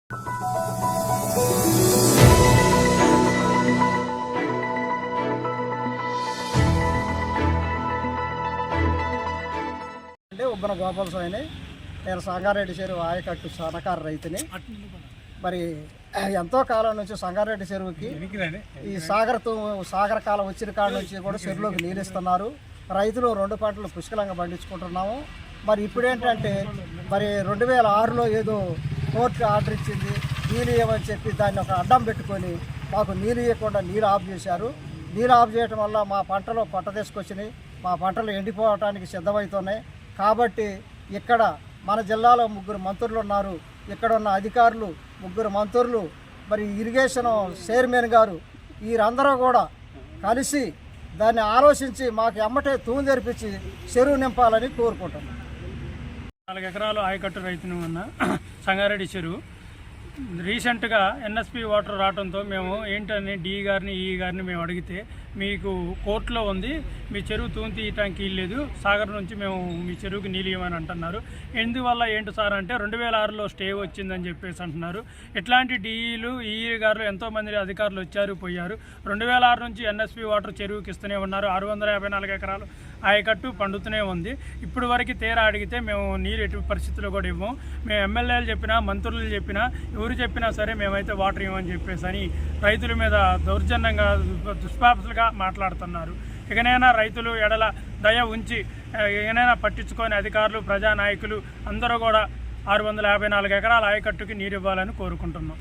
ఉబ్బన గోపాల స్వామిని, నేను సంగారెడ్డి చెరువు ఆయకట్టు సన్నకారు రైతుని. మరి ఎంతో కాలం నుంచి సంగారెడ్డి చెరువుకి ఈ సాగర కాలం వచ్చిన కాడ నుంచి కూడా చెరువులోకి నీళ్ళిస్తున్నారు. రైతులు 2 పంటలు పుష్కలంగా పండించుకుంటున్నాము. మరి ఇప్పుడేంటంటే మరి 2006లో ఏదో కోర్టు ఆర్డర్ ఇచ్చింది నీళ్ళు ఇవ్వమని చెప్పి దాన్ని ఒక అడ్డం పెట్టుకొని మాకు నీళ్ళు ఇవ్వకుండా నీళ్ళు ఆఫ్ చేశారు. నీళ్ళు ఆఫ్ చేయడం వల్ల మా పంటలో పొట్ట తీసుకొచ్చినాయి, మా పంటలు ఎండిపోవటానికి సిద్ధమవుతున్నాయి. కాబట్టి ఇక్కడ మన జిల్లాలో 3 మంత్రులు ఉన్నారు. ఇక్కడ ఉన్న అధికారులు 3 మంత్రులు, మరి ఇరిగేషన్ చైర్మన్ గారు, వీరందరూ కూడా కలిసి దాన్ని ఆలోచించి మాకు ఎమ్మటే తూము తెరిపించి చెరువు నింపాలని కోరుకుంటున్నాం. 4 ఎకరాలు ఆయకట్టు రైతును ఉన్న సంగారెడ్డి చెరువు రీసెంట్గా ఎన్ఎస్పి వాటర్ రావడంతో మేము ఏంటని డిఈ గారిని ఈఈ గారిని మేము అడిగితే మీకు కోర్టులో ఉంది, మీ చెరువు తూము తీయటానికి వీల్లేదు, సాగర్ నుంచి మేము మీ చెరువుకి నీళ్ళు ఇవ్వమని అంటున్నారు. ఎందువల్ల ఏంటి సార్ అంటే 2006లో స్టే వచ్చిందని చెప్పేసి అంటున్నారు. ఇట్లాంటి డిఈలు ఈఈ గారు ఎంతోమంది అధికారులు వచ్చారు పోయారు. 2006 నుంచి ఎన్ఎస్పి వాటర్ చెరువుకి ఇస్తూనే ఉన్నారు. 654 ఎకరాలు ఆయకట్టు పండుతూనే ఉంది. ఇప్పుడు వరకు తీరా అడిగితే మేము నీరు ఎటు పరిస్థితుల్లో కూడా ఇవ్వం. మేము ఎమ్మెల్యేలు చెప్పినా మంత్రులు చెప్పినా ఎవరు చెప్పినా సరే మేమైతే వాటర్ ఇవ్వమని చెప్పేసి అని రైతుల మీద దౌర్జన్యంగా దుష్పాపలుగా మాట్లాడుతున్నారు. ఇకనైనా రైతులు ఎడల దయ ఉంచి ఇకనైనా పట్టించుకొని అధికారులు ప్రజానాయకులు అందరూ కూడా 654 ఎకరాల ఆయకట్టుకి నీరు ఇవ్వాలని కోరుకుంటున్నాం.